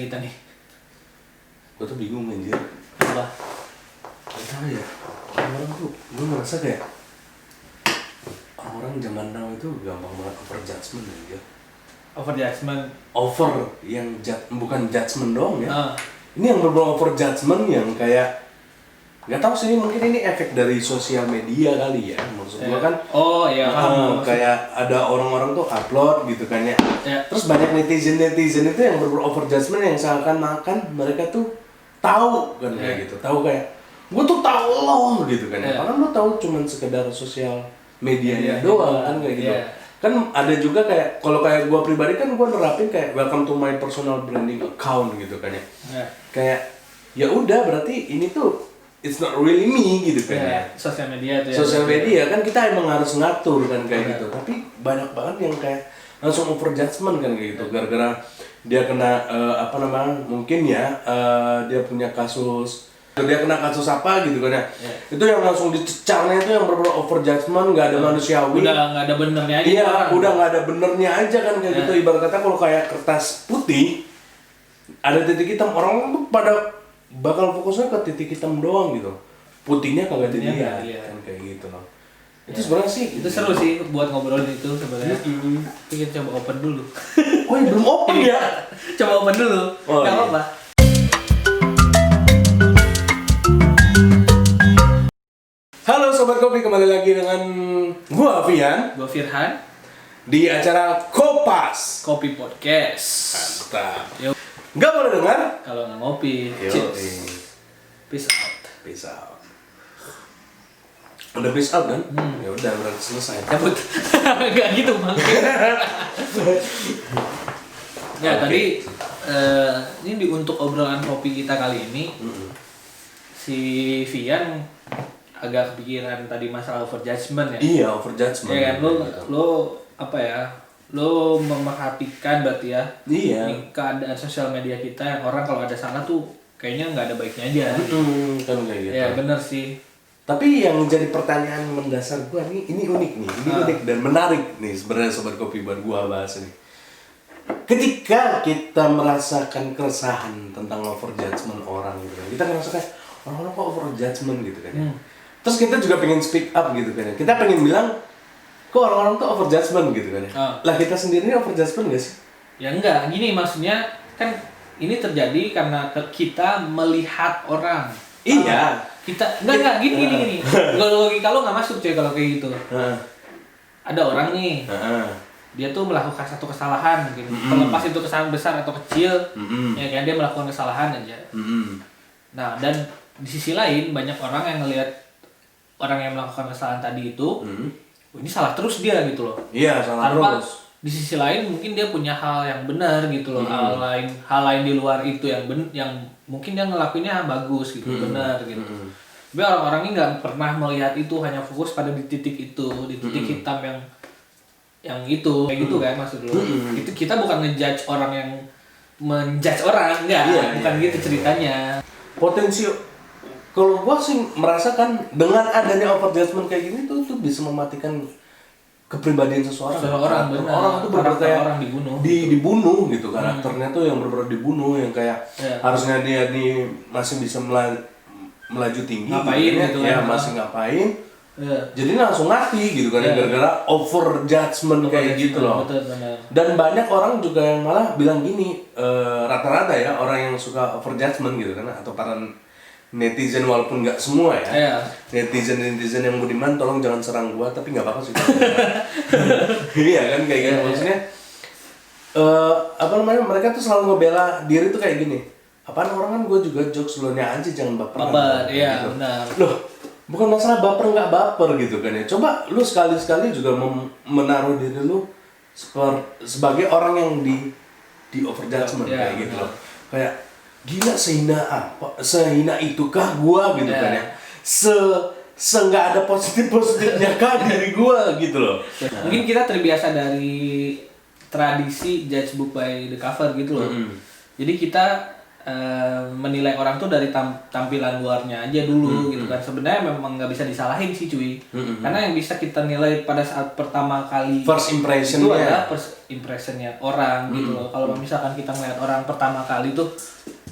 kita nih? Gue tuh bingung anjir. Apa? Gak tau ya. Orang tuh, gue merasa kayak orang zaman now itu gampang banget over judgment anjir. Over judgment. Over yang bukan judgment doang ya. Ah. Ini yang berbau over judgment yang kayak nggak tahu sih, mungkin ini efek dari sosial media kali ya. Maksud gua kan oh iya kayak ada orang-orang tuh upload gitu kan ya. Terus banyak netizen itu yang berbau over judgment yang seakan-akan mereka tuh tahu kan kayak gitu. Tahu kayak gua tuh tahu lo gitu kan ya. Padahal lo tahu cuman sekedar sosial medianya doang kan kayak gitu. Kan ada juga kayak kalau kayak gue pribadi kan gue nerapin kayak welcome to my personal branding account gitu kan ya. Kayak ya udah berarti ini tuh it's not really me gitu kan ya. Sosial media tuh ya. Sosial media kan kita emang harus ngatur kan kayak gitu. Tapi banyak banget yang kayak langsung over judgment kan kayak gitu. Gara-gara dia kena mungkin ya dia punya kasus, dia kena kasus apa gitu kan ya. Itu yang langsung dicecarnya itu yang bener-bener over judgment, nggak ada manusiawi. Udah nggak ada benernya aja. Iya, udah nggak ada benernya aja kan kayak gitu. Ibarat kata kalau kayak kertas putih ada titik hitam, orang tuh pada bakal fokusnya ke titik hitam doang gitu. Putihnya kagak dilihat kan kayak gitu loh. Itu sebenarnya sih itu seru sih buat ngobrolin itu sebenarnya. Kita coba open dulu. Oh, ya belum open ya? Coba open dulu. Nggak apa-apa. Halo Sobat Kopi, kembali lagi dengan gua Avian, Gua Firhan di acara Kopas Kopi Podcast. Mantap. Yo, Nggak boleh dengar kalau nggak ngopi, cheers. Peace out. Peace out. Udah peace out kan? Ya udah berarti selesai. Cabut. Nggak gitu Bang. Ya tadi ini untuk obrolan kopi kita kali ini si Vian agak kepikiran tadi masalah over judgment ya. Iya, over judgment. Ya kan lo apa ya? Lo memperhatikan berarti ya. Iya. Keadaan sosial media kita yang orang kalau ada salah tuh kayaknya nggak ada baiknya aja. Kan kayak gitu. Ya benar sih. Tapi yang jadi pertanyaan mendasar gua nih, ini unik nih. Ini unik dan menarik nih sebenarnya Sobat Kopi buat gua bahas nih. Ketika kita merasakan keresahan tentang over judgment orang gitu kan. Kita ngerasa kayak orang-orang kok over judgment gitu kan. Terus kita juga pengen speak up gitu kan. Kita pengen bilang kok orang-orang tuh over judgment gitu kan ya. Lah kita sendiri over judgment gak sih? Ya enggak, gini maksudnya kan ini terjadi karena kita melihat orang. Iya. Kita enggak gini. Kalau logika lo nggak masuk cuy kalau kayak gitu. Ada orang nih. Dia tuh melakukan satu kesalahan mungkin. Terlepas itu kesalahan besar atau kecil, ya kan dia melakukan kesalahan aja. Nah, dan di sisi lain banyak orang yang ngelihat orang yang melakukan kesalahan tadi itu, ini salah terus dia gitu loh. Iya, salah tanpa, terus. di sisi lain mungkin dia punya hal yang benar gitu loh, hal lain di luar itu yang mungkin dia ngelakuinnya bagus gitu, benar gitu. Tapi orang-orang ini nggak pernah melihat itu, hanya fokus pada di titik itu, di titik hitam yang itu kayak gitu kan maksud lo. Itu kita bukan ngejudge orang yang menjudge orang, enggak, bukan gitu ceritanya. Potensi kalau gua sih merasakan dengan adanya over judgment kayak gini tuh bisa mematikan kepribadian seseorang. Orang tuh kayak orang dibunuh. Dibunuh gitu karakternya tuh yang benar-benar dibunuh, yang kayak harusnya dia nih masih bisa melaju tinggi ngapain gitu ya, masih ngapain. Jadi langsung mati gitu kan gara-gara over judgment kayak gitu loh. Betul, benar. Dan banyak orang juga yang malah bilang gini, rata-rata ya orang yang suka over judgment gitu kan, atau para netizen walaupun nggak semua ya. Netizen yang budiman tolong jangan serang gua, tapi nggak apa-apa sih. Iya kan kayak gitu maksudnya. Mereka tuh selalu ngebela diri tuh kayak gini. Apaan orang kan gua juga jokes dulunya aja jangan baper. Iya gitu. benar. Loh, bukan masalah baper nggak baper gitu kan ya. Coba lu sekali-sekali juga menaruh diri lu sebagai orang yang di over judgment kayak gitu loh. Kayak gila sehina itukah gua gitu kan ya. Nggak ada positifnya kah diri gua gitu loh. Mungkin kita terbiasa dari tradisi judge book by the cover gitu loh. Jadi kita menilai orang tuh dari tampilan luarnya aja dulu gitu kan. Sebenarnya memang nggak bisa disalahin sih cuy. Karena yang bisa kita nilai pada saat pertama kali first impression itu adalah first impressionnya orang gitu loh. Kalau misalkan kita ngeliat orang pertama kali tuh,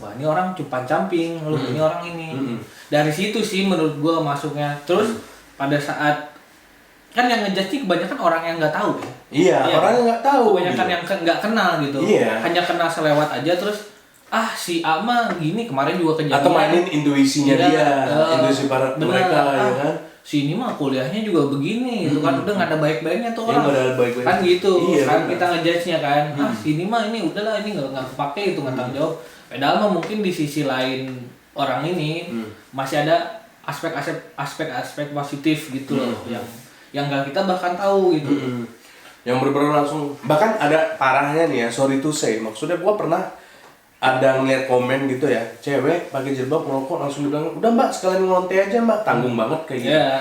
wah ini orang cupang-camping, ini orang ini. Dari situ sih menurut gua masuknya. Terus pada saat kan yang ngejudge kebanyakan orang yang nggak tahu ya. Iya, orang yang nggak tahu. Kebanyakan gitu. yang nggak kenal gitu. Iya. Hanya kenal selewat aja terus si A mah gini kemarin juga kejadian. Atau mainin intuisinya dia, intuisi para mereka ya kan. Si ini mah kuliahnya juga begini gitu kan, udah nggak ada baik-baiknya tuh orang. Ada baik-baik. Kan gitu, iya, kan kita ngejudge-nya kan. Si ini mah ini udahlah ini nggak kepake itu nggak tanggung jawab. Padahal mah mungkin di sisi lain orang ini masih ada aspek-aspek positif gitu loh yang nggak kita bahkan tahu gitu. Yang bener-bener langsung, bahkan ada parahnya nih ya, sorry to say, maksudnya gua pernah ada ngeliat komen gitu ya, cewek pakai jilbab ngerokok langsung bilang, udah mbak sekalian ngelonte aja mbak, tanggung banget kayak gitu. Iya.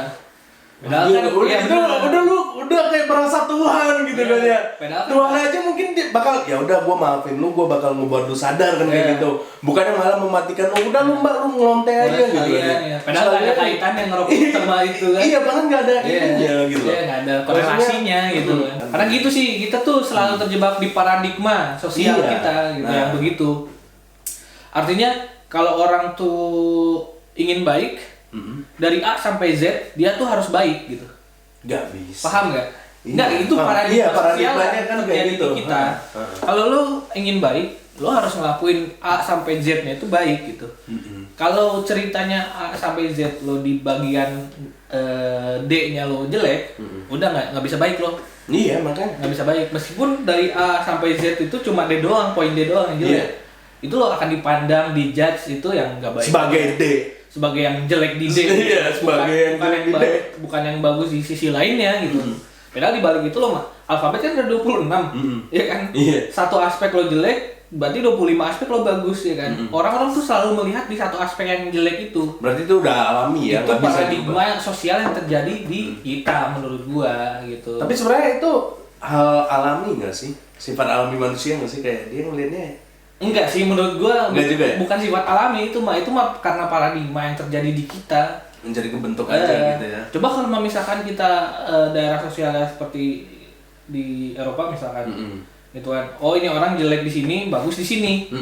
Padahal kan udah kayak merasa Tuhan gitu kan ya. Tuhan aja mungkin bakal ya udah gua maafin lu, gua bakal ngebuat lu sadar kan kayak gitu. Bukannya malah mematikan lu, udah lu mbak lu ngelonte aja gitu kan. Padahal nggak ada kaitannya ngerokok sama itu kan. Iya bahkan nggak ada ininya gitu. Iya nggak ada korelasinya gitu kan. Karena gitu sih kita tuh selalu terjebak di paradigma sosial kita gitu yang begitu. Artinya kalau orang tuh ingin baik dari A sampai Z dia tuh harus baik gitu. Gak bisa. Paham nggak? Nggak, itu paradigma sosial kan kayak gitu. Kita. Kalau lu ingin baik, lu harus ngelakuin A sampai Z-nya itu baik gitu. Kalau ceritanya A sampai Z lo di bagian D-nya lo jelek, udah nggak bisa baik lo. Iya makanya. Nggak bisa baik. Meskipun dari A sampai Z itu cuma D doang, poin D doang yang jelek. Itu lo akan dipandang, dijudge itu yang nggak baik. Sebagai D. Sebagai yang jelek di D. Iya, sebagai yang jelek di D. Bukan yang bagus di sisi lainnya gitu. Padahal di balik itu lo mah alfabet kan ada 26. Iya kan? Iya. Satu aspek lo jelek, berarti 25 aspek lo bagus ya kan. Orang-orang tuh selalu melihat di satu aspek yang jelek itu. Berarti itu udah alami ya, itu paradigma yang sosial yang terjadi di kita menurut gua gitu. Tapi sebenarnya itu hal alami nggak sih? Sifat alami manusia nggak sih, kayak dia ngelihatnya? Enggak sih menurut gua. Enggak juga ya? Bukan sifat alami itu mah karena paradigma yang terjadi di kita. Menjadi kebentuk aja gitu ya. Coba kalau misalkan kita daerah sosialnya seperti di Eropa misalkan. Gitu kan. Oh ini orang jelek di sini, bagus di sini.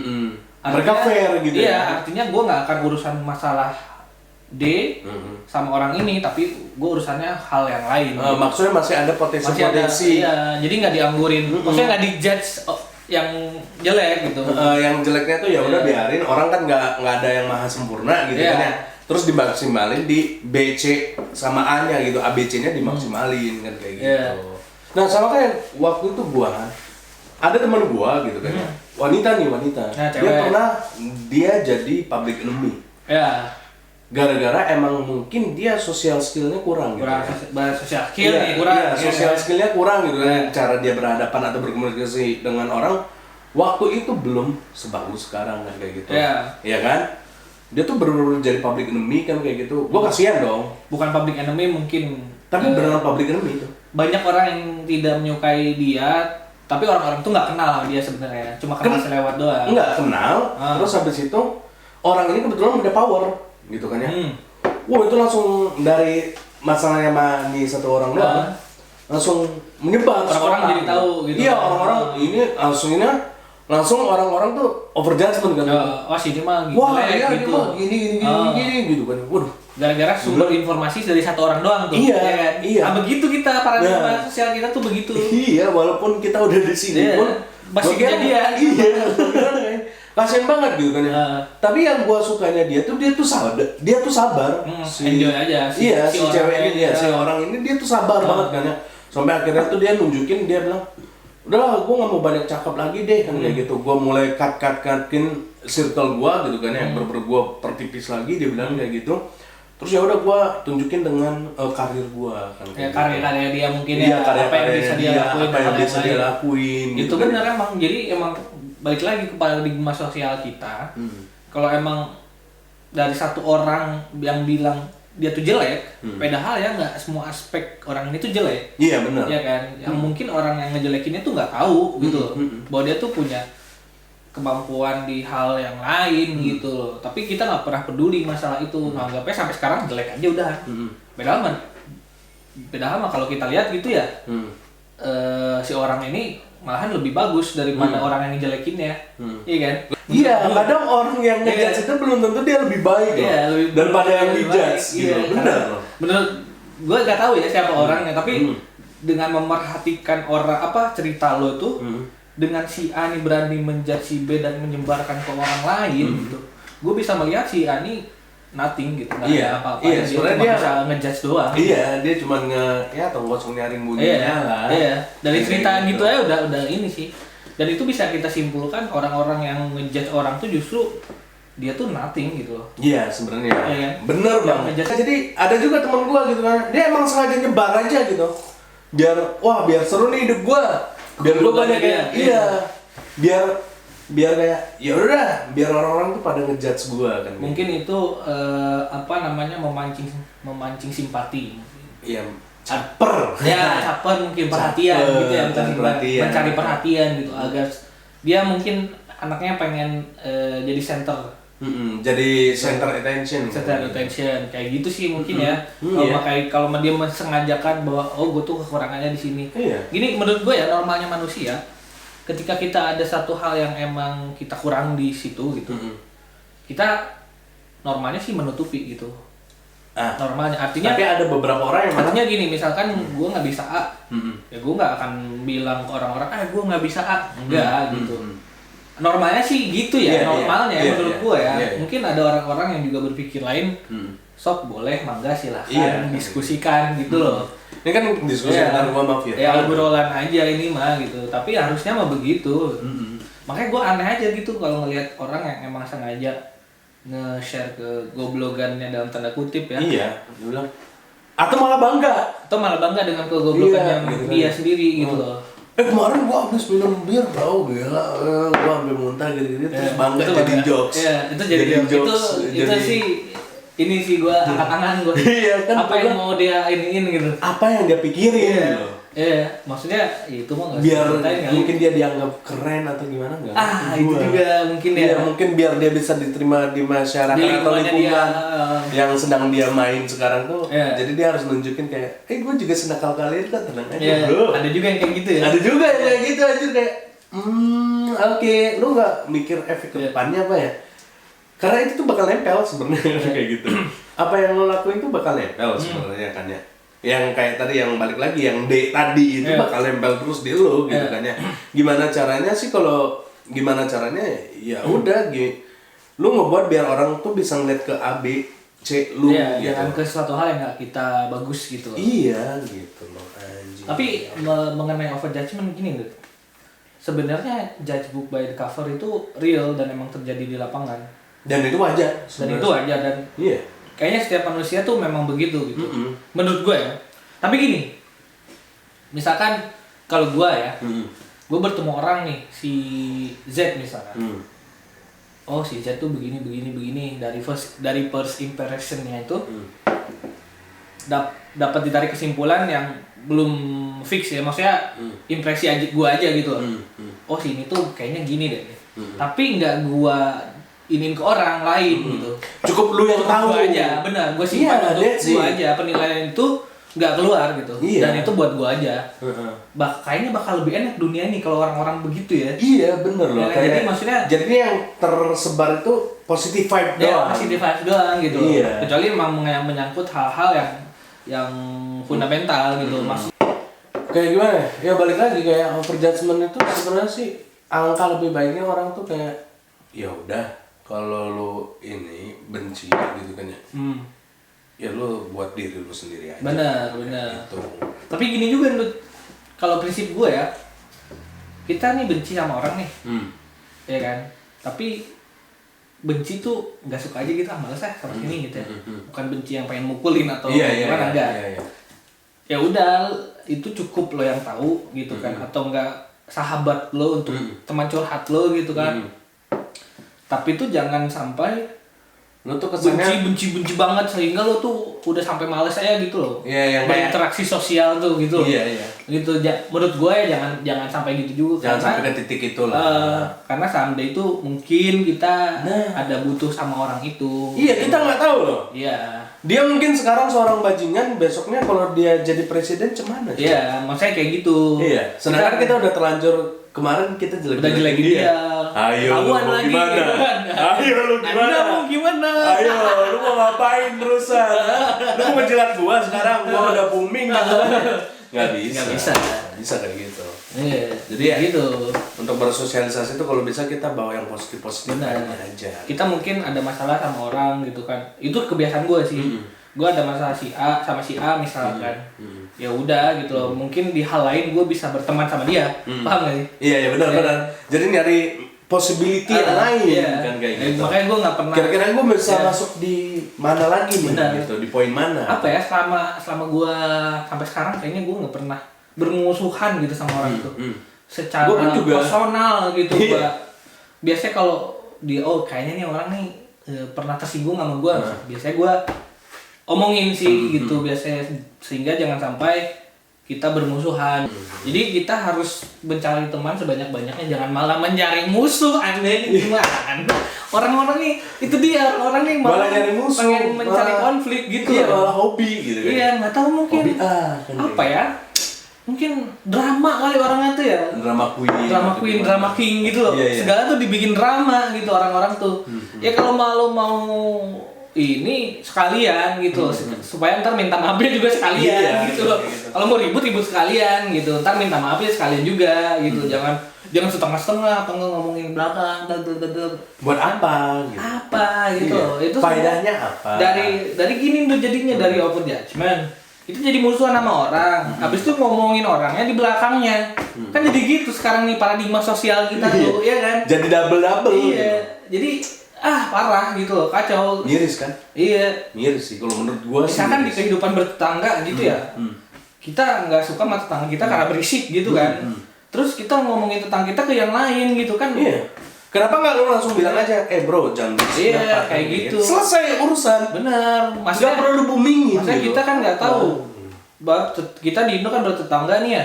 Mereka fair gitu ya. Iya, ya. artinya gua nggak akan urusan masalah D sama orang ini, tapi gue urusannya hal yang lain. Maksudnya masih ada potensi-potensi. Iya, jadi nggak dianggurin. Maksudnya nggak dijudge yang jelek gitu. Yang jeleknya tuh ya udah biarin, orang kan nggak ada yang maha sempurna gitu kan ya. Terus dimaksimalin di B, C sama A-nya gitu, A, B, C-nya dimaksimalin kan kayak gitu. Nah sama kayak waktu itu gua ada teman gua gitu kan, wanita. Nah, dia jadi public enemy. Ya. Gara-gara emang mungkin dia social skillnya kurang gitu. Social skill kurang. Social skillnya kurang gitu kan. Cara dia berhadapan atau berkomunikasi dengan orang waktu itu belum sebagus sekarang kan kayak gitu. Iya kan? Dia tuh bener-bener jadi public enemy kan kayak gitu. Gua kasihan dong. Bukan public enemy mungkin. Tapi beneran public enemy itu. Banyak orang yang tidak menyukai dia, tapi orang-orang tuh nggak kenal dia sebenarnya. Cuma kenal selewat doang. Nggak kenal. Terus habis itu orang ini kebetulan punya power. Gitu kan ya. Wah itu langsung dari masalahnya sama nih satu orang doang langsung menyebar. Orang-orang jadi tahu gitu. Iya orang-orang ini langsung orang-orang tuh overjudgment kan. Wah si ini mah gitu. Wah iya gitu. Gini gitu kan. Waduh. Gara-gara sumber informasi dari satu orang doang tuh. Iya. Nah begitu kita paradigma sosial kita tuh begitu. Iya walaupun kita udah di sini pun masih kejadian. Iya. Kasian banget gitu kan ya. Tapi yang gua sukanya dia tuh sabar. Enjoy aja si cewek ini si orang ini dia tuh sabar banget kan ya. Sampai akhirnya tuh dia nunjukin, dia bilang, "Udahlah, gua enggak mau banyak cakap lagi deh." Kan kayak gitu. Gua mulai cut-in circle gua gitu kan ya. Bener-bener gua pertipis lagi, dia bilang kayak gitu. Terus ya udah gua tunjukin dengan karir gua kan. Ya karya-karya dia mungkin apa yang bisa dia lakuin. Itu benar emang. Jadi emang balik lagi ke paradigma sosial kita. Kalau emang dari satu orang yang bilang dia tuh jelek, padahal ya nggak semua aspek orang ini tuh jelek. Iya benar. Iya kan. Yang mungkin orang yang ngejelekinnya tuh nggak tahu gitu, bahwa dia tuh punya kemampuan di hal yang lain gitu loh. Tapi kita nggak pernah peduli masalah itu, nganggapnya sampai sekarang jelek aja udah. Padahal mah kalau kita lihat gitu ya, si orang ini malahan lebih bagus daripada orang yang ngejelekinnya, iya kan? Iya, kadang orang yang ngejudge itu belum tentu dia lebih baik daripada yang dijudge gitu. Benar. Menurut gue gak tahu ya siapa orangnya, tapi dengan memerhatikan orang cerita lo tuh, dengan si A nih berani menjudge si B dan menyebarkan ke orang lain gitu, gue bisa melihat si A nih nothing gitu, nggak ada apa-apa. Iya, sebenarnya dia bisa ngejudge doang. Iya, dia cuma tongkosong nyaring bunyinya lah. Iya, dari cerita gitu aja udah ini sih. Dan itu bisa kita simpulkan orang-orang yang ngejudge orang tuh justru dia tuh nothing gitu loh. Iya, sebenarnya. Iya, bener banget. Jadi ada juga teman gua gitu kan, dia emang sengaja nyebar aja gitu. Biar seru nih hidup gua. Biar gua banyak biar kayak ya udah, biar orang-orang tuh pada ngejudge gua kan. Mungkin itu memancing simpati. Iya, caper. Ya, caper mungkin perhatian gitu ya, mencari perhatian gitu agar dia mungkin anaknya pengen jadi center. Jadi center attention kayak gitu sih mungkin ya. Kalau dia mensengajakan bahwa gue tuh kekurangannya di sini. Gini menurut gue ya, normalnya manusia ketika kita ada satu hal yang emang kita kurang di situ gitu, kita normalnya sih menutupi gitu. Normalnya artinya. Tapi ada beberapa orang yang artinya gini, misalkan gue nggak bisa A, ya gue nggak akan bilang ke orang-orang gue nggak bisa A, enggak gitu. Normalnya sih gitu ya, menurut gue ya. Mungkin ada orang-orang yang juga berpikir lain, sok boleh, mangga silahkan diskusikan gitu loh. Ini kan diskusi antara gue sama Firman. Ya obrolan aja ini mah gitu, tapi harusnya mah begitu. Makanya gue aneh aja gitu kalau ngelihat orang yang emang sengaja nge-share ke goblogannya dalam tanda kutip ya. Iya, dia bilang. Atau malah bangga dengan kegoblogannya dia sendiri gitu loh. Kemarin gua habis minum bir tau, gila, gua sampai muntah gitu-gitu, terus bangga jadi jokes. Iya, itu jadi jokes. Itu sih, ini sih gua angkat-angkat gua. Iya kan. Apa yang mau dia iniin gitu. Apa yang dia pikirin gitu. Iya, maksudnya itu mah nggak. Biar mungkin dia dianggap keren atau gimana nggak? Itu juga mungkin ya. Mungkin biar dia bisa diterima di masyarakat atau lingkungan yang sedang dia main sekarang tuh. Jadi dia harus nunjukin kayak, gue juga senakal kalian kan, tenang aja bro. Ada juga yang kayak gitu ya. Ada juga yang kayak gitu aja kayak, oke, lu nggak mikir efek ke depannya apa ya? Karena itu tuh bakal nempel sebenarnya kayak gitu. Apa yang lo lakuin tuh bakal nempel sebenarnya kan ya. Yang kayak tadi yang balik lagi yang D tadi itu bakal nempel terus di lo gitu kan ya. Gimana caranya sih ya udah lu ngebuat biar orang tuh bisa ngeliat ke A B C lu gitu. Jangan ke suatu hal yang gak kita bagus gitu. Iya gitu loh anjing. Tapi mengenai overjudgment gini loh. Sebenarnya judge book by the cover itu real dan emang terjadi di lapangan. Dan itu wajar. Dan kayaknya setiap manusia tuh memang begitu gitu. Menurut gue ya. Tapi gini, misalkan kalau gue ya, gue bertemu orang nih, si Z misalkan. Oh si Z tuh begini dari first impressionnya itu dapat ditarik kesimpulan yang belum fix ya, maksudnya impresi aja gue aja gitu. Oh si ini tuh kayaknya gini deh. Tapi nggak gue inin ke orang lain gitu. Cukup lu yang tahu aja, benar. Gue simpan untuk gue aja. Penilaian itu nggak keluar gitu. Dan itu buat gue aja. Kayaknya bakal lebih enak dunia ini kalau orang-orang begitu ya. Iya bener loh. Jadi maksudnya. Jadi yang tersebar itu positive vibe doang. Positive vibe doang gitu. Iya. Kecuali memang menyangkut hal-hal yang fundamental gitu. Kayak gimana? Ya balik lagi kayak overjudgment itu sebenarnya sih angka lebih baiknya orang tuh kayak ya udah. Kalau lu ini benci gitu kan ya, ya lu buat diri lu sendiri aja. Benar. Gitu. Tapi gini juga lu, kalau prinsip gue ya, kita nih benci sama orang nih, ya kan? Tapi benci tuh nggak suka aja gitu, males sama sini gitu ya. Bukan benci yang pengen mukulin atau gimana enggak. Ya udah, itu cukup lo yang tahu gitu kan, atau enggak sahabat lo untuk teman curhat lo gitu kan. Tapi itu jangan sampai lo tuh kesannya benci banget sehingga lo tuh udah sampai males aja gitu loh. Iya, yang berinteraksi sosial tuh gitu. Iya. gitu. Menurut gue ya jangan sampai gitu juga. Jangan sampai ke titik itu lah. Karena someday itu mungkin kita ada butuh sama orang itu. Iya, kita nggak tahu loh. Iya. Dia mungkin sekarang seorang bajingan, besoknya kalau dia jadi presiden cemana? Iya, maksudnya kayak gitu. Iya. Sedangkan kita udah terlanjur kemarin kita jelek-jelekin dia. Ayo, lu mau lagi, gimana? Gitu kan. Ayo lu gimana? Anda mau gimana? Ayo, lu mau ngapain terusan? Lu mau menjilat gua sekarang? Gua udah booming gitu. Nggak bisa kayak gitu. Iya. Jadi ya gitu. Untuk bersosialisasi itu kalau bisa kita bawa yang positif-positif aja. Kita mungkin ada masalah sama orang gitu kan. Itu kebiasaan gue sih. Gue ada masalah si A sama si A misalkan. Ya udah gitu loh. Mungkin di hal lain gue bisa berteman sama dia. Paham gak sih? Iya benar. Jadi nyari possibility yang lain kan kayak gitu. Makanya gue nggak pernah. Kira-kira gue bisa masuk di mana lagi nih? Gitu, di poin mana? Apa ya selama gue sampai sekarang kayaknya gue nggak pernah bermusuhan gitu sama orang itu. Secara personal gitu. Biasanya kalau dia kayaknya nih orang nih pernah tersinggung sama gue. Biasanya gue omongin sih gitu biasanya, sehingga jangan sampai kita bermusuhan. Jadi kita harus mencari teman sebanyak-banyaknya, jangan malah mencari musuh. Aneh gimana? Orang-orang nih itu dia, orang nih malah nyari musuh, pengen mencari konflik gitu. Iya, malah hobi gitu kan. Iya, nggak tahu mungkin apa ya? Mungkin drama kali orangnya tuh ya. Drama queen, drama king gitu loh. Iya. Segala tuh dibikin drama gitu orang-orang tuh. Ya kalau mau ini sekalian gitu loh, supaya ntar minta maafnya juga sekalian gitu loh. Kalau mau ribut sekalian gitu, ntar minta maafnya sekalian juga gitu. Jangan setengah-setengah atau ngomongin belakang. Buat apa? Gitu. Apa gitu loh. Itu faedahnya apa? Dari gini tuh jadinya dari over judgment. Itu jadi musuhan sama orang. Habis itu ngomongin orangnya di belakangnya. Kan jadi gitu sekarang nih paradigma sosial kita tuh, ya kan? Jadi double. Iya. Jadi parah gitu loh, kacau. Miris kan? Iya. Miris sih kalau menurut gua sih. Misalkan di kehidupan bertetangga gitu ya. Kita nggak suka sama tetangga kita karena berisik gitu kan. Terus kita ngomongin tentang kita ke yang lain gitu kan. Iya. Kenapa nggak lu langsung bilang aja, bro jangan berisik. Iya, kayak gitu. Selesai urusan. Bener. Nggak perlu boomingin. Maksudnya kita kan nggak tahu. Kita di Indo kan bertetangga nih ya.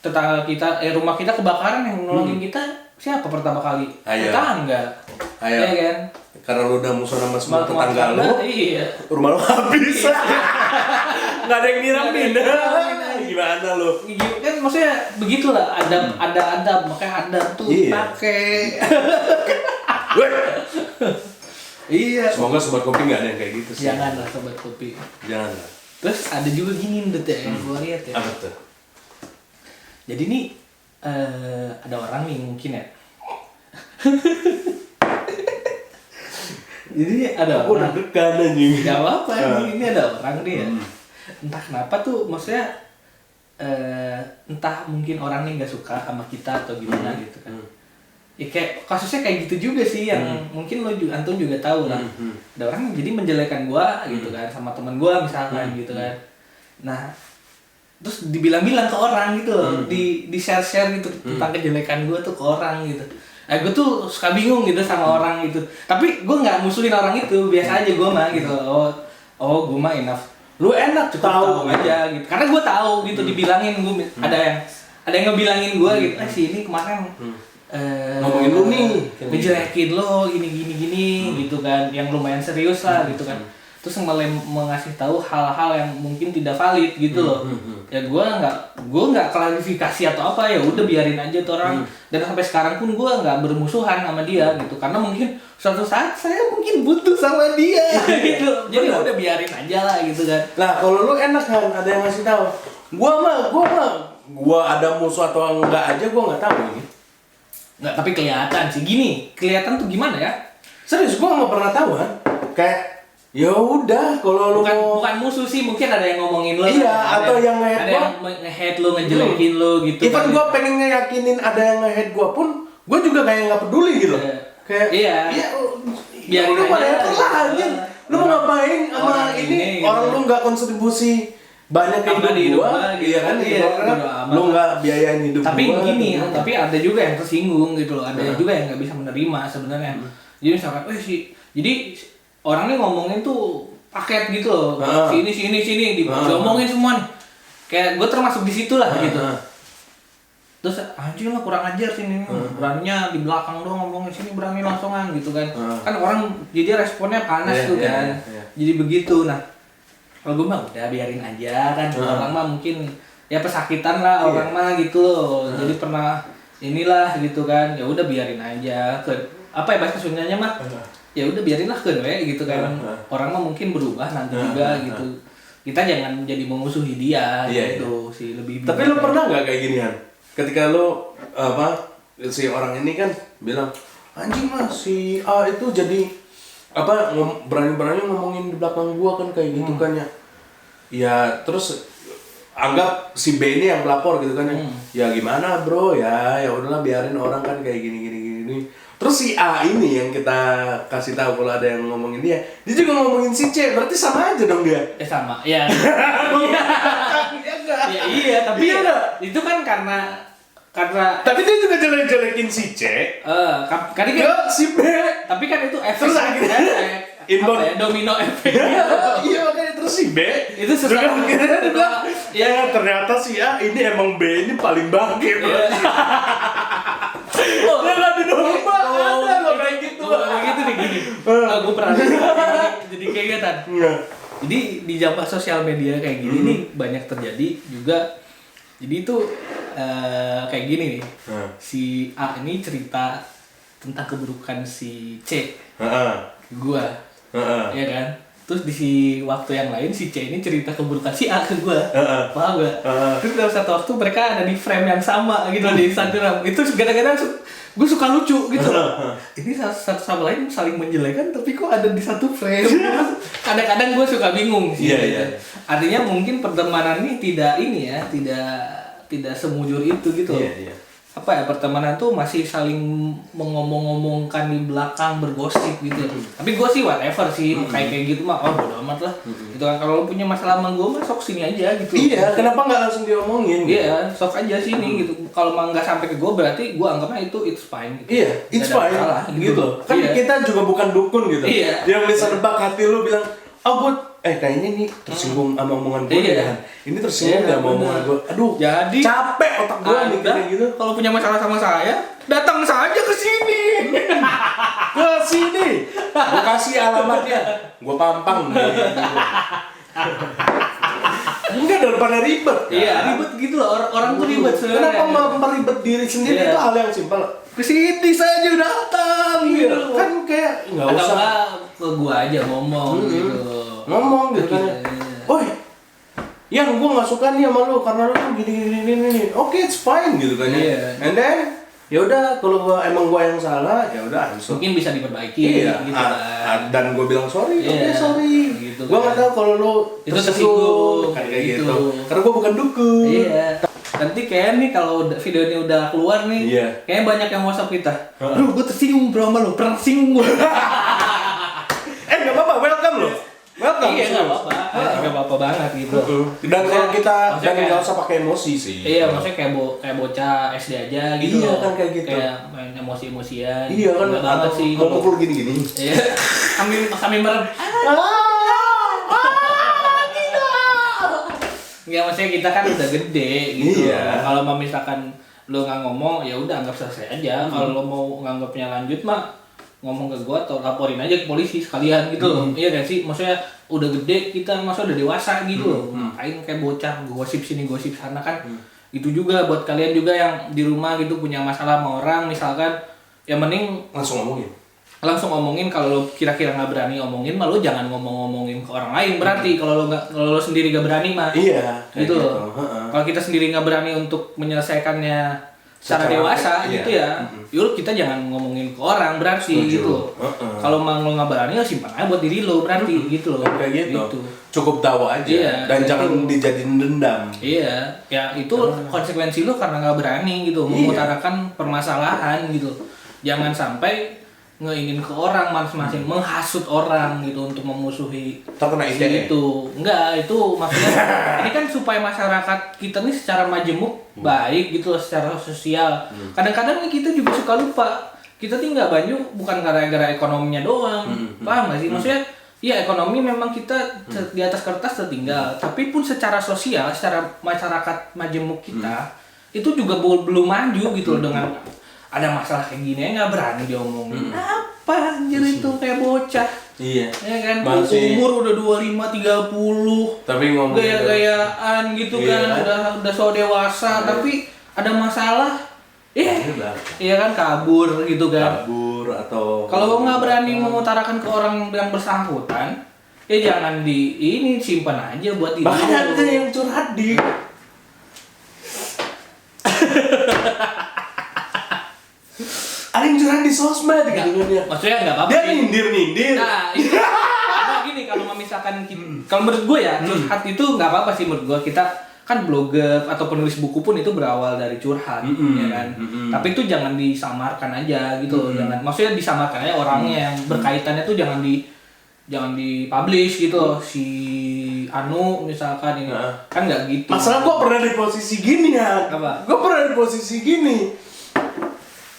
Tetangga kita, rumah kita kebakaran, yang nolongin kita siapa pertama kali? Tetangga. Ayo. Iya kan? Karena lu udah musuh sama semua tetangga lu. Iya. Rumah lu habis. Nggak ada yang nyiramin. Gimana lu? Kan maksudnya begitulah, ada makanya ada tuh pakai. Iya. Semoga sobat kopi nggak ada yang kayak gitu sih. Janganlah sobat kopi. Janganlah. Terus ada juga gini Ndut ya, yang gue lihat ya. Apa tuh? Jadi nih ada orang nih mungkin ya. Jadi ada orang deg-degan anjing. Gak apa-apa, ini ada orang nih ya. Entah kenapa tuh, maksudnya entah mungkin orang nih gak suka sama kita atau gimana gitu kan. Ya kayak kasusnya kayak gitu juga sih yang mungkin lo juga Anton juga tahu lah. Ada orang yang jadi menjelekan gua gitu kan sama teman gua misalkan gitu kan. Nah, terus dibilang-bilang ke orang gitu loh, di share-share gitu tentang kejelekan gua tuh ke orang gitu. Nah, gue tuh suka bingung gitu sama orang itu. Tapi gue nggak musuhin orang itu, biasa aja gue mah gitu. Oh gue mah enough. Lu enak cukup tahu aja gitu. Karena gue tahu gitu dibilangin gue ada yang ngebilangin gue gitu. Si ini kemarin ngomongin lu nih, ngejelekin lo gini gitu kan, yang lumayan serius lah gitu kan. Terus malah mengasih tahu hal-hal yang mungkin tidak valid gitu loh. Ya gue nggak klarifikasi atau apa, ya udah biarin aja tuh orang. Dan sampai sekarang pun gue nggak bermusuhan sama dia gitu, karena mungkin suatu saat saya mungkin butuh sama dia gitu. Jadi udah biarin aja lah gitu kan. Nah kalau lu enak kan ada yang ngasih tahu. Gua ada musuh atau enggak aja gua nggak tahu ini. Nggak, tapi kelihatan sih gini. Kelihatan tuh gimana ya? Serius gua nggak pernah tahu kan. Kayak ya udah kalau lu bukan musuh sih, mungkin ada yang ngomongin lo. Iya, atau yang nge-hate ada yang nge-hate lo, ngejelekin lo gitu. Even kan. Gua pengen ngeyakinin ada yang nge-hate gua pun, gua juga kayak nggak peduli gitu. Kayak iya. Biarin lu pada lah anjing. Lu mau ngapain sama ini? Orang lu nggak kontribusi banyak ke hidup gua, iya kan? Lu nggak biayain hidup gua. Tapi gini, tapi ada juga yang tersinggung gitu loh. Ada juga yang nggak bisa menerima sebenarnya. Jadi misalkan, jadi orang nih ngomongin tuh paket gitu loh. Sini diomongin semua nih. kayak gue termasuk di situ lah gitu. Terus anjing lah kurang ajar sini, beraninya di belakang doang ngomongin, sini berani langsungan gitu kan. Kan orang jadi responnya panas tuh kan. Jadi begitu. Nah, kalau gue mah udah biarin aja kan. Orang mah mungkin ya pesakitan lah orang mah gitu loh. Jadi pernah inilah gitu kan. Ya udah biarin aja. Apa ya bahasa Sundanya mah? Ya udah biarinlah kan gitu kan. Orang mah mungkin berubah nanti juga gitu. Kita jangan jadi memusuhi dia gitu sih lebih. Tapi lu pernah nggak kayak ginian? Ketika lo si orang ini kan bilang anjing lah si A itu jadi berani-berani ngomongin di belakang gua kan kayak gitu kan ya. Ya terus anggap si B ini yang pelapor gitu kan ya. Ya gimana bro ya udahlah biarin orang kan kayak gini. Terus si A ini yang kita kasih tahu kalau ada yang ngomongin dia juga ngomongin si C, berarti sama aja dong dia. Sama, ya. Iya, tapi itu kan karena tapi dia juga jelek-jelekin si C. Karena kan si B. Tapi kan itu efek. Terus akhirnya domino efek. Iya makanya terus si B itu sesuatu. Ya ternyata si A ini emang B ini paling bangke. Dia nggak didomba. Ada loh kayak gitu. Kayak gitu nih gini. Gue pernah jadi kayak gitu. Jadi di zaman sosial media kayak gini nih banyak terjadi juga. Jadi itu kayak gini nih. Si A ini cerita tentang keburukan si C. Gua. Iya kan? Terus di waktu yang lain si C ini cerita keburukan si A ke gua. Paham gak? Terus dalam satu waktu mereka ada di frame yang sama gitu di Instagram. Itu kadang-kadang gue suka lucu gitu. Ini satu sama lain saling menjelekan tapi kok ada di satu frame. Kadang-kadang gue suka bingung sih. Iya. Artinya mungkin pertemanan ini tidak semujur itu gitu. Iya. Apa ya, pertemanan tuh masih saling mengomong-ngomongkan di belakang, bergosip gitu. Tapi gue sih whatever sih, kayak gitu mah bodo amat lah. Gitu kan, kalau lo punya masalah sama gue mah sok sini aja gitu. Iya, kenapa nggak langsung diomongin? Iya, sok aja sini gitu. Kalau mah nggak sampai ke gue berarti gue anggapnya itu it's fine gitu. Iya, it's fine masalah, gitu. Kan kita juga bukan dukun gitu. Iya. Yang bisa nebak hati lu bilang, gue kayaknya ini tersinggung sama omongan gue kan. Ini tersinggung sama omongan gue. Aduh, jadi capek otak gue nih kayak gitu. Kalau punya masalah sama saya, datang saja ke sini. Ke sini. Gue kasih alamatnya. Gue pampang gitu. Enggak, daripada ribet kan? Iya, ribet gitu loh. Orang tuh ribet sebenarnya. Kenapa meribet diri sendiri itu hal yang simpel. Kesini saja datang gitu. Kan kayak nggak usah. Atau ke gua aja ngomong gitu. Ngomong gitu kan. Woi, yang gua nggak suka nih sama lu karena lu tuh gini. Oke, it's fine gitu kan ya. And then ya udah kalau emang gua yang salah ya udah mungkin bisa diperbaiki gitu kan. Dan gua bilang sorry, sorry gitu. Gua nggak tahu kalau lu itu tersinggung kan kayak gitu. Karena gua bukan dukun. Iya. Nanti kayak nih kalau video ini udah keluar nih, kayaknya banyak yang WhatsApp kita. Bro, gue tersinggung bro sama lu, pernah singgung gue. Nggak apa-apa, welcome loh. Welcome. Iya, nggak apa-apa. Nggak apa-apa banget gitu. Dan kalau kita nggak usah pakai emosi sih. Iya, maksudnya kayak bocah SD aja gitu. Iya kan kayak gitu. Kayak main emosi-emosian. Iya kan. Nggak banget sih. Mau pukul gini-gini. Iya. Sambil merem. Ya maksudnya kita kan udah gede gitu. Iya. Kalau misalkan lo nggak ngomong ya udah anggap selesai aja. Kalau lo mau nganggapnya lanjut mah ngomong ke gua atau laporin aja ke polisi sekalian gitu loh. Iya kan sih? Maksudnya udah gede kita, maksudnya udah dewasa gitu loh. Ngapain kayak bocah gosip sini gosip sana kan. Itu juga buat kalian juga yang di rumah gitu punya masalah sama orang misalkan, ya mending langsung ngomongin. Kalau lo kira-kira nggak berani ngomongin mah lo jangan ngomongin ke orang lain berarti. Kalau lo sendiri nggak berani mah gitu loh. Kalau kita sendiri nggak berani untuk menyelesaikannya secara dewasa gitu ya, yuk kita jangan ngomongin ke orang berarti gitu. Kalau emang lo nggak berani ya simpan aja buat diri lo berarti gitu loh. Kayak gitu. Cukup tahu aja dan jangan dijadiin dendam. Iya, ya itu konsekuensi lo karena nggak berani gitu mengutarakan permasalahan gitu. Jangan sampai ngeingin ke orang masing-masing, menghasut orang gitu untuk memusuhi terkena itu. Enggak, itu maksudnya ini kan supaya masyarakat kita nih secara majemuk baik gitu loh, secara sosial. Kadang-kadang nih kita juga suka lupa. Kita tinggal Banyu bukan gara-gara ekonominya doang. Paham gak sih? Maksudnya Iya, ekonomi memang kita di atas kertas tertinggal, tapi pun secara sosial, secara masyarakat majemuk kita itu juga belum maju gitu loh. Dengan ada masalah kayak gini nggak berani diomongin. Apa anjir itu kayak bocah. Iya. Ya kan Masih umur udah 25 30. Tapi ngomong gaya-gayaan gitu kan, udah so dewasa tapi ada masalah. Iya kan kabur gitu kan. Kabur atau kalau nggak berani mengutarakan ke orang yang bersangkutan, ya jangan ini simpan aja buat diri. Bahkan ada yang curhat di ada yang curhat di sosmed gitu kan ya. Maksudnya nggak apa-apa. Dia nyindir. Nah, itu karena gini kalau misalkan kalau menurut gue ya curhat itu nggak apa-apa sih menurut gue. Kita kan blogger atau penulis buku pun itu berawal dari curhat, ya kan. Tapi itu jangan disamarkan aja gitu, jangan. Maksudnya disamarkan aja orangnya yang berkaitannya tuh jangan di-publish gitu. Si Anu misalkan ini kan nggak gitu. Masalah gue pernah di posisi gini ya. Apa? Gue pernah di posisi gini.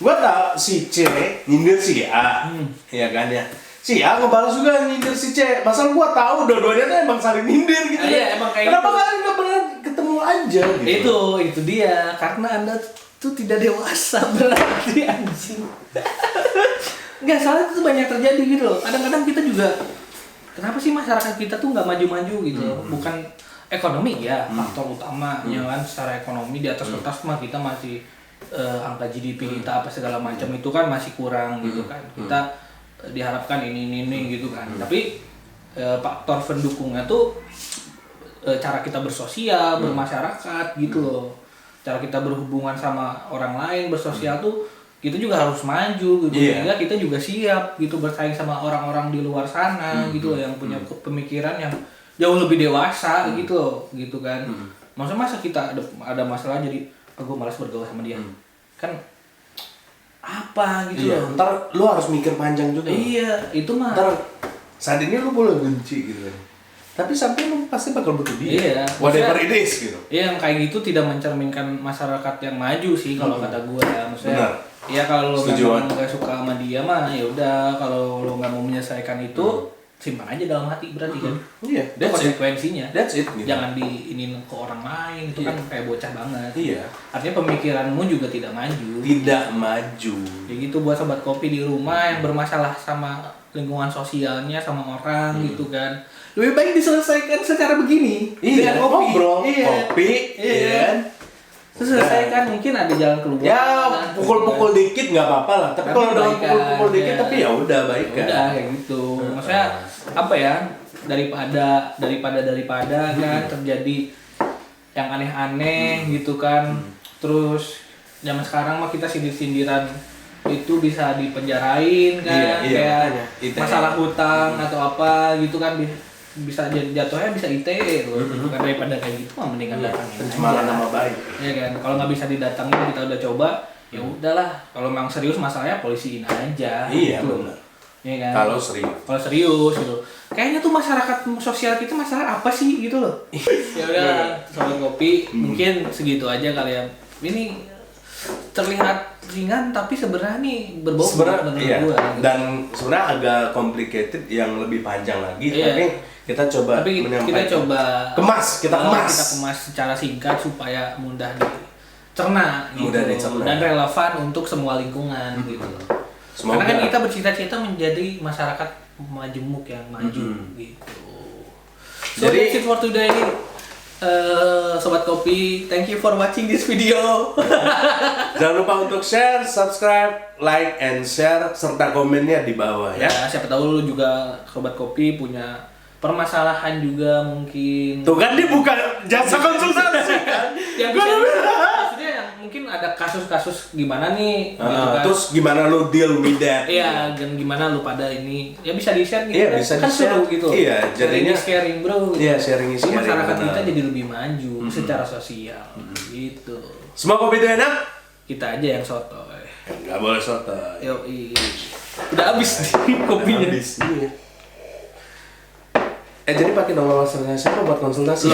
Gue tau si C nyindir si A, ya kan ya. Si A ngebalas juga nyindir si C. Masalah gue tahu dua-duanya tuh emang saling nyindir gitu. Iya, emang kayak kenapa gitu. kalian nggak pernah ketemu aja gitu? Itu dia karena Anda tuh tidak dewasa berarti anjing. Nggak salah itu banyak terjadi gitu loh. Kadang-kadang kita juga kenapa sih masyarakat kita tuh nggak maju-maju gitu loh. Bukan ekonomi ya faktor utama ya kan, secara ekonomi di atas kertas mah kita masih angka GDP kita apa segala macam itu kan masih kurang gitu kan. Kita diharapkan ini gitu kan. Tapi faktor pendukungnya tuh cara kita bersosial, bermasyarakat gitu loh. Cara kita berhubungan sama orang lain, bersosial tuh kita juga harus maju gitu. Sehingga kita juga siap gitu bersaing sama orang-orang di luar sana gitu loh, yang punya pemikiran yang jauh lebih dewasa gitu kan. Maksudnya masa kita ada masalah jadi aku malas bergaul sama dia. Kan apa gitu loh. Ntar lu harus mikir panjang juga. Iya, itu mah. Ntar saat ini lu boleh benci gitu kan. Tapi sampai lu pasti bakal butuh dia. Iya. Whatever it is gitu. Iya, yang kayak gitu tidak mencerminkan masyarakat yang maju sih kalau kata gue ya. Maksudnya Benar. Iya kalau lo Setujuan. nggak suka sama dia mah ya udah, kalau lo nggak mau menyelesaikan itu simpan aja dalam hati berarti kan. Iya, Itu konsekuensinya. That's it gitu. Jangan diinin ke orang lain, itu kan kayak bocah banget. Iya. Artinya pemikiranmu juga tidak maju. Tidak maju. Jadi gitu buat sobat kopi di rumah yang bermasalah sama lingkungan sosialnya, sama orang gitu kan. Lebih baik diselesaikan secara begini. Iya, dengan kopi. ngobrol, Iya. kopi, Iya. Terus selesaikan, mungkin ada jalan keluar. Ya, pukul-pukul dikit nggak apa-apa lah. Tapi kalau dengan baikan, pukul-pukul dikit, ya. tapi ya udah baik kan. Udah kayak gitu. Maksudnya apa ya? Daripada kan terjadi yang aneh-aneh gitu kan. Terus zaman sekarang mah kita sindir-sindiran itu bisa dipenjarain kan, Iya, kayak masalah hutang atau apa gitu kan bisa jatuhnya bisa ITE loh. Kan daripada kayak gitu mah mendingan datangin Pencemaran nama baik. ya kan. Kalau nggak bisa didatangin, kita udah coba, ya udahlah. Kalau memang serius masalahnya polisiin aja. Iya, gitu. benar. Iya kan. Kalau serius. Kalau serius gitu. Kayaknya tuh masyarakat sosial kita masalah apa sih gitu loh. Ya udah, sobat kopi mungkin segitu aja kali ya. Ini terlihat ringan tapi sebenarnya nih berbobot menurut gua. Gitu. Dan sebenarnya agak complicated yang lebih panjang lagi, tapi kita coba kita kemas secara singkat supaya mudah dicerna gitu, dan relevan untuk semua lingkungan gitu. Karena kan kita bercita-cita menjadi masyarakat majemuk yang maju gitu. So that's it for today. Sobat kopi, thank you for watching this video. Jangan lupa untuk share, subscribe, like, and share, serta komennya di bawah ya. Siapa tahu lu juga sobat kopi punya permasalahan juga mungkin. Tuh kan dia buka jasa konsultasi kan. Yang maksudnya yang mungkin ada kasus-kasus gimana nih gitu kan. Terus gimana lu deal with that? Iya, dan gimana lu pada ini ya bisa di-share gitu. Iya, bisa kan di-share. seru gitu. Iya, jadinya sharing bro. Iya, sharing. Masyarakat kita jadi lebih maju secara sosial gitu. Semua kopi itu enak? Kita aja yang sotoy. Enggak boleh sotoy. Yoi. Udah habis nih kopinya. Iya. Jadi pakai nomor WhatsApp siapa buat konsultasi?